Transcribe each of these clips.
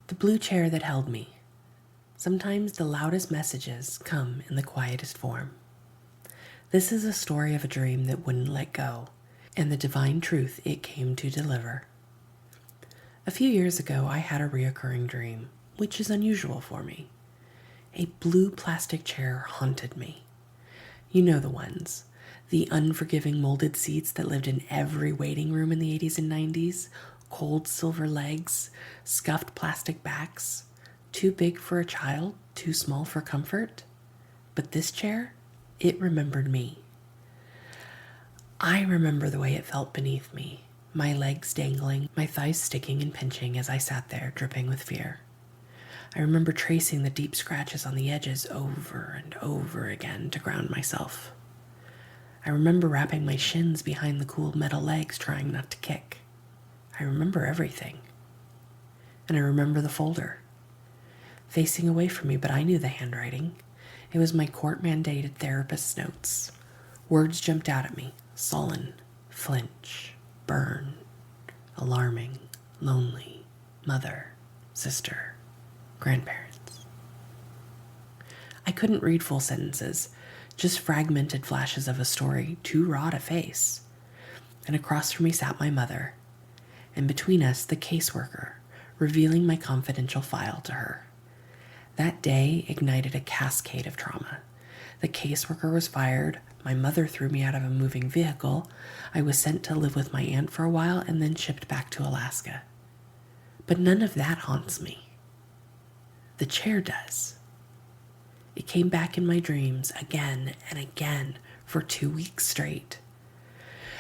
The blue chair that held me. Sometimes the loudest messages come in the quietest form. This is a story of a dream that wouldn't let go, and the divine truth it came to deliver. A few years ago, I had a reoccurring dream, which is unusual for me. A blue plastic chair haunted me. You know the ones. The unforgiving molded seats that lived in every waiting room in the 80s and 90s, cold silver legs, scuffed plastic backs, too big for a child, too small for comfort. But this chair, it remembered me. I remember the way it felt beneath me, my legs dangling, my thighs sticking and pinching as I sat there, dripping with fear. I remember tracing the deep scratches on the edges over and over again to ground myself. I remember wrapping my shins behind the cool metal legs, trying not to kick. I remember everything. And I remember the folder, facing away from me, but I knew the handwriting. It was my court-mandated therapist's notes. Words jumped out at me: sullen, flinch, burn, alarming, lonely, mother, sister, grandparents. I couldn't read full sentences, just fragmented flashes of a story too raw to face. And across from me sat my mother, and between us the caseworker, revealing my confidential file to her. That day ignited a cascade of trauma. The caseworker was fired, my mother threw me out of a moving vehicle, I was sent to live with my aunt for a while and then shipped back to Alaska. But none of that haunts me. The chair does. It came back in my dreams again and again for 2 weeks straight.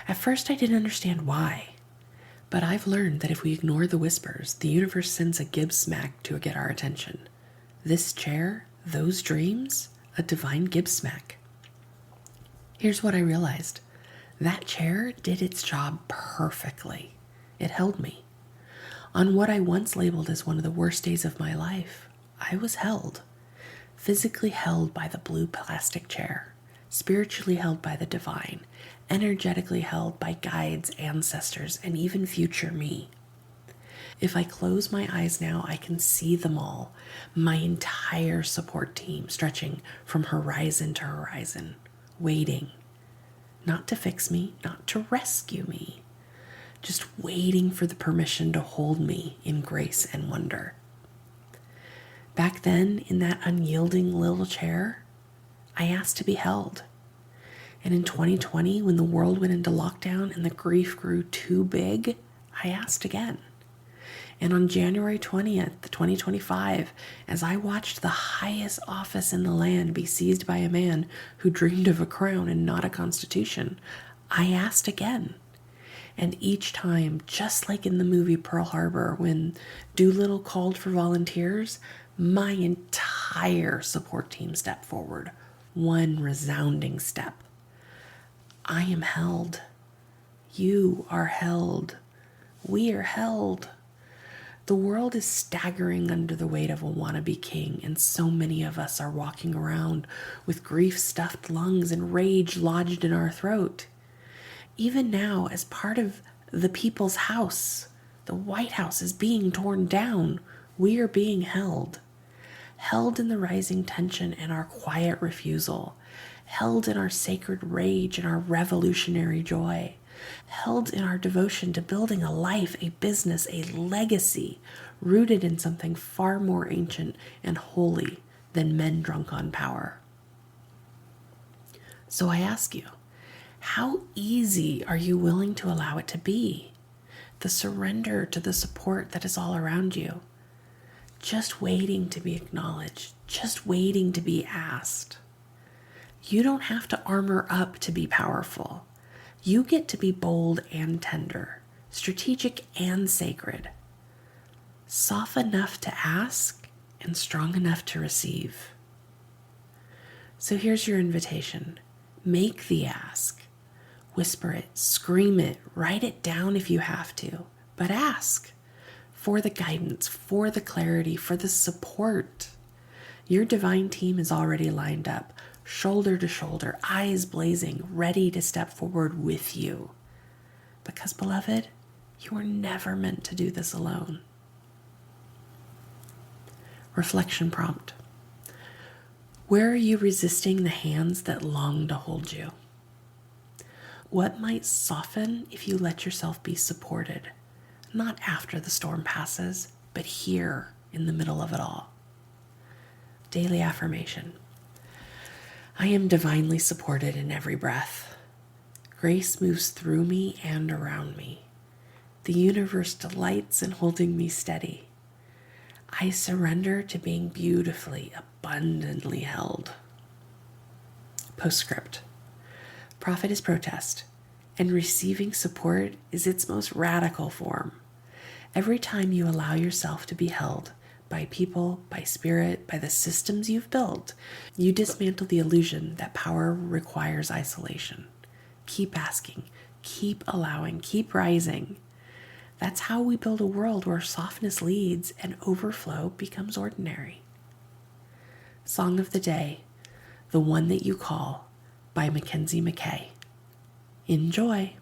At first I didn't understand why, but I've learned that if we ignore the whispers, the universe sends a Gibbs smack to get our attention. This chair, those dreams, a divine Gibbs smack. Here's what I realized. That chair did its job perfectly. It held me. On what I once labeled as one of the worst days of my life, I was held. Physically held by the blue plastic chair, spiritually held by the divine, energetically held by guides, ancestors, and even future me. If I close my eyes now, I can see them all, my entire support team stretching from horizon to horizon, waiting, not to fix me, not to rescue me, just waiting for the permission to hold me in grace and wonder. Back then, in that unyielding little chair, I asked to be held. And in 2020, when the world went into lockdown and the grief grew too big, I asked again. And on January 20th, 2025, as I watched the highest office in the land be seized by a man who dreamed of a crown and not a constitution, I asked again. And each time, just like in the movie Pearl Harbor, when Doolittle called for volunteers, my entire support team stepped forward, one resounding step. I am held. You are held. We are held. The world is staggering under the weight of a wannabe king, and so many of us are walking around with grief-stuffed lungs and rage lodged in our throat. Even now, as part of the people's house, the White House is being torn down. We are being held. Held in the rising tension and our quiet refusal. Held in our sacred rage and our revolutionary joy. Held in our devotion to building a life, a business, a legacy, rooted in something far more ancient and holy than men drunk on power. So I ask you, how easy are you willing to allow it to be? The surrender to the support that is all around you. Just waiting to be acknowledged, just waiting to be asked. You don't have to armor up to be powerful. You get to be bold and tender, strategic and sacred, soft enough to ask and strong enough to receive. So here's your invitation. Make the ask. Whisper it, scream it, write it down if you have to, but ask for the guidance, for the clarity, for the support. Your divine team is already lined up, shoulder to shoulder, eyes blazing, ready to step forward with you. Because, beloved, you were never meant to do this alone. Reflection prompt. Where are you resisting the hands that long to hold you? What might soften if you let yourself be supported, not after the storm passes, but here in the middle of it all? Daily affirmation. I am divinely supported in every breath. Grace moves through me and around me. The universe delights in holding me steady. I surrender to being beautifully, abundantly held. Postscript. Profit is protest, and receiving support is its most radical form. Every time you allow yourself to be held by people, by spirit, by the systems you've built, you dismantle the illusion that power requires isolation. Keep asking, keep allowing, keep rising. That's how we build a world where softness leads and overflow becomes ordinary. Song of the Day, The One That You Call, by Mackenzie McKay. Enjoy!